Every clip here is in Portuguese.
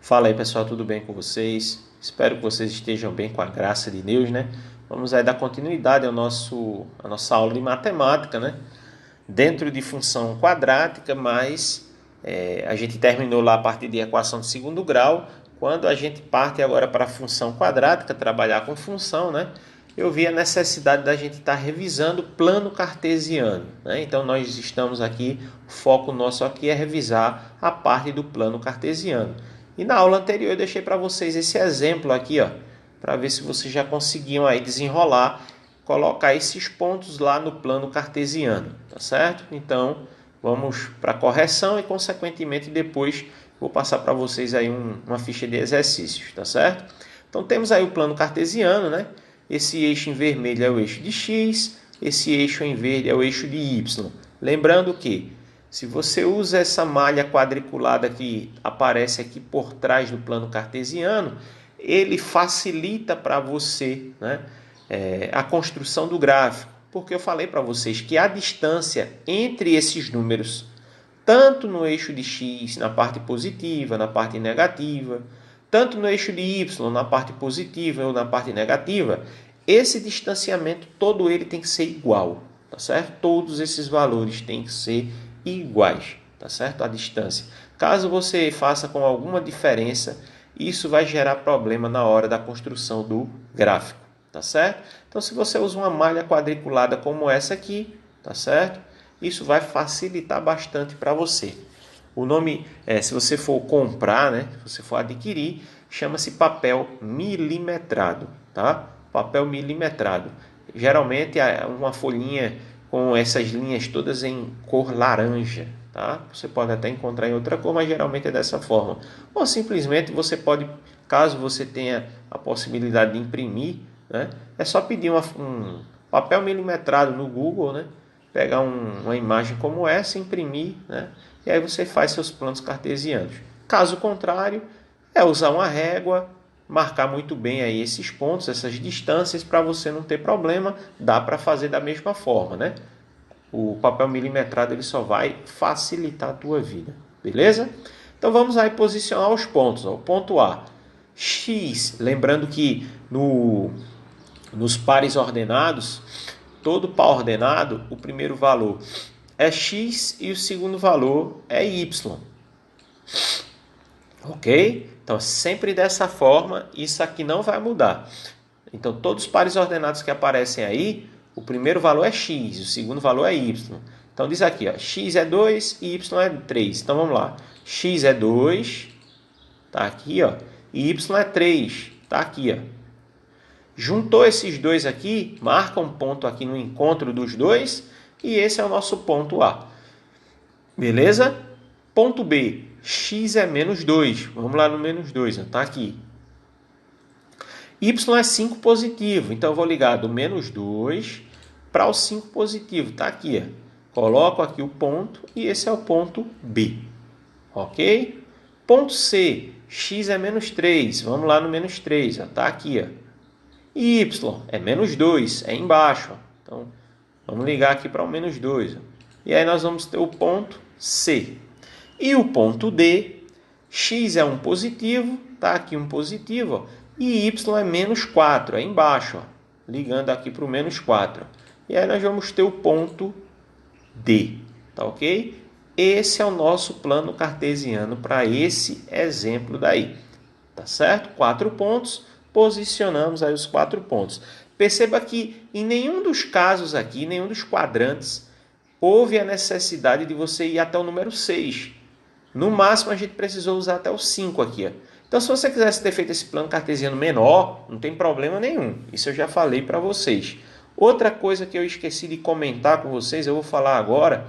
Fala aí, pessoal, tudo bem com vocês? Espero que vocês estejam bem com a graça de Deus, né? Vamos aí dar continuidade à nossa aula de matemática, né? Dentro de função quadrática, mas a gente terminou lá a partir de equação de segundo grau. Quando a gente parte agora para a função quadrática, trabalhar com função, né? Eu vi a necessidade da gente estar revisando o plano cartesiano, né? Então nós estamos aqui, o foco nosso aqui é revisar a parte do plano cartesiano. E na aula anterior eu deixei para vocês esse exemplo aqui, ó, para ver se vocês já conseguiam aí desenrolar, colocar esses pontos lá no plano cartesiano, tá certo? Então, vamos para a correção e, consequentemente, depois vou passar para vocês aí uma ficha de exercícios, tá certo? Então, temos aí o plano cartesiano, né? Esse eixo em vermelho é o eixo de x, esse eixo em verde é o eixo de y. Lembrando que se você usa essa malha quadriculada que aparece aqui por trás do plano cartesiano, ele facilita para você, né, a construção do gráfico. Porque eu falei para vocês que a distância entre esses números, tanto no eixo de x na parte positiva, na parte negativa, tanto no eixo de y na parte positiva ou na parte negativa, esse distanciamento todo ele tem que ser igual, tá certo? Todos esses valores têm que ser iguais, tá certo? A distância. Caso você faça com alguma diferença, isso vai gerar problema na hora da construção do gráfico, tá certo? Então, se você usa uma malha quadriculada como essa aqui, tá certo? Isso vai facilitar bastante para você. O nome, se você for comprar, né? Se você for adquirir, chama-se papel milimetrado, tá? Papel milimetrado. Geralmente é uma folhinha com essas linhas todas em cor laranja, tá? Você pode até encontrar em outra cor, mas geralmente é dessa forma. Ou simplesmente você pode, caso você tenha a possibilidade de imprimir, né? É só pedir um papel milimetrado no Google, né? Pegar uma imagem como essa, imprimir, né? E aí você faz seus planos cartesianos. Caso contrário, é usar uma régua, marcar muito bem aí esses pontos, essas distâncias, para você não ter problema. Dá para fazer da mesma forma, né? O papel milimetrado ele só vai facilitar a tua vida, beleza? Então vamos aí posicionar os pontos. Ó. O ponto A, x, lembrando que nos pares ordenados, todo par ordenado, o primeiro valor é x e o segundo valor é y. Ok? Então, sempre dessa forma, isso aqui não vai mudar. Então, todos os pares ordenados que aparecem aí, o primeiro valor é x, o segundo valor é y. Então, diz aqui, ó, x é 2 e y é 3. Então, vamos lá. X é 2, tá aqui, ó, e y é 3, tá aqui, ó. Juntou esses dois aqui, marca um ponto aqui no encontro dos dois, e esse é o nosso ponto A. Beleza? Ponto B, x é menos 2. Vamos lá no menos 2, está aqui. Y é 5 positivo, então eu vou ligar do menos 2 para o 5 positivo, está aqui. Ó. Coloco aqui o ponto e esse é o ponto B. Ok? Ponto C, x é menos 3. Vamos lá no menos 3, está aqui. Ó. E y é menos 2, é embaixo. Ó. Então, vamos ligar aqui para o menos 2. Ó. E aí nós vamos ter o ponto C. E o ponto D, x é um positivo, está aqui um positivo, ó, e y é menos 4, é embaixo, ó, ligando aqui para o menos 4. E aí nós vamos ter o ponto D, tá ok? Esse é o nosso plano cartesiano para esse exemplo daí, tá certo? 4 pontos, posicionamos aí os 4 pontos. Perceba que em nenhum dos casos aqui, nenhum dos quadrantes, houve a necessidade de você ir até o número 6. No máximo, a gente precisou usar até o 5 aqui. Ó. Então, se você quisesse ter feito esse plano cartesiano menor, não tem problema nenhum. Isso eu já falei para vocês. Outra coisa que eu esqueci de comentar com vocês, eu vou falar agora.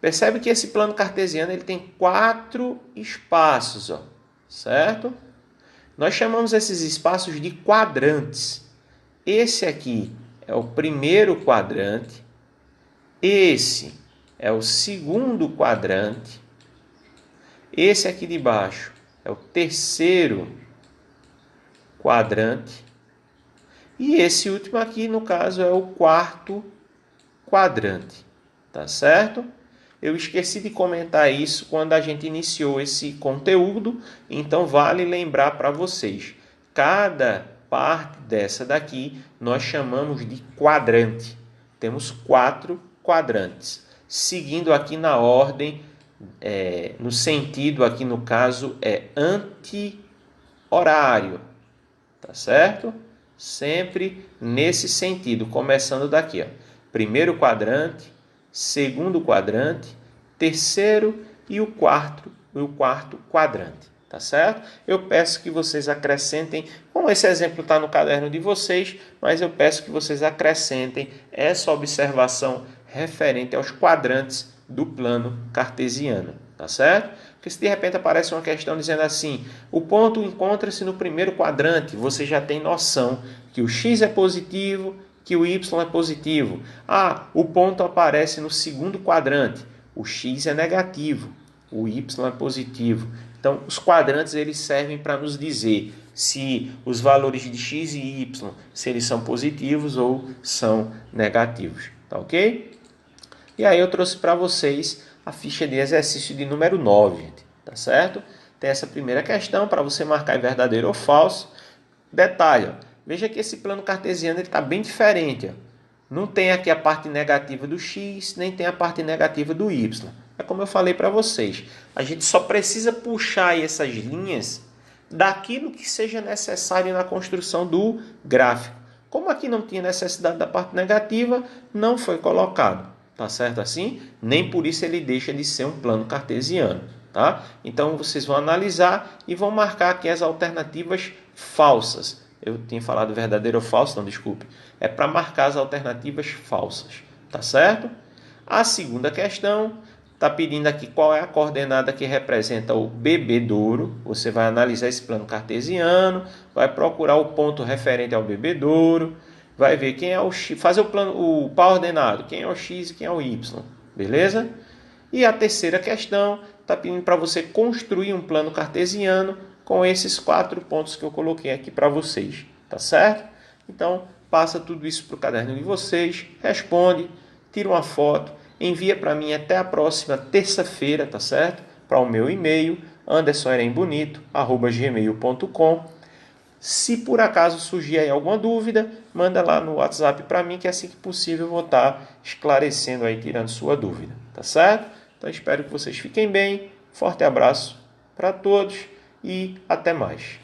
Percebe que esse plano cartesiano ele tem 4 espaços, ó, certo? Nós chamamos esses espaços de quadrantes. Esse aqui é o primeiro quadrante. Esse é o segundo quadrante. Esse aqui de baixo é o terceiro quadrante. E esse último aqui, no caso, é o quarto quadrante. Tá certo? Eu esqueci de comentar isso quando a gente iniciou esse conteúdo, então vale lembrar para vocês. Cada parte dessa daqui nós chamamos de quadrante. Temos 4 quadrantes. Seguindo aqui na ordem, no sentido aqui no caso é anti-horário, tá certo? Sempre nesse sentido, começando daqui, ó. Primeiro quadrante, segundo quadrante, terceiro e o quarto quadrante, tá certo? Eu peço que vocês acrescentem, como esse exemplo está no caderno de vocês, mas eu peço que vocês acrescentem essa observação referente aos quadrantes do plano cartesiano, tá certo? Porque se de repente aparece uma questão dizendo assim, o ponto encontra-se no primeiro quadrante, você já tem noção que o x é positivo, que o y é positivo. Ah, o ponto aparece no segundo quadrante, o x é negativo, o y é positivo. Então, os quadrantes eles servem para nos dizer se os valores de x e y, se eles são positivos ou são negativos, tá ok? E aí eu trouxe para vocês a ficha de exercício de número 9, tá certo? Tem essa primeira questão para você marcar em verdadeiro ou falso. Detalhe, ó, veja que esse plano cartesiano está bem diferente. Ó. Não tem aqui a parte negativa do x, nem tem a parte negativa do y. É como eu falei para vocês. A gente só precisa puxar essas linhas daquilo que seja necessário na construção do gráfico. Como aqui não tinha necessidade da parte negativa, não foi colocado. Tá certo assim? Nem por isso ele deixa de ser um plano cartesiano. Tá? Então, vocês vão analisar e vão marcar aqui as alternativas falsas. Eu tinha falado verdadeiro ou falso, não, desculpe. É para marcar as alternativas falsas. Tá certo? A segunda questão está pedindo aqui qual é a coordenada que representa o bebedouro. Você vai analisar esse plano cartesiano, vai procurar o ponto referente ao bebedouro, vai ver quem é o x, fazer o par ordenado, quem é o x e quem é o y, beleza? E a terceira questão está pedindo para você construir um plano cartesiano com esses 4 pontos que eu coloquei aqui para vocês, tá certo? Então, passa tudo isso para o caderno de vocês, responde, tira uma foto, envia para mim até a próxima terça-feira, tá certo? Para o meu e-mail, andersonerembonito@gmail.com. Se por acaso surgir aí alguma dúvida, manda lá no WhatsApp para mim, que assim que possível eu vou estar esclarecendo aí, tirando sua dúvida, tá certo? Então espero que vocês fiquem bem, forte abraço para todos e até mais.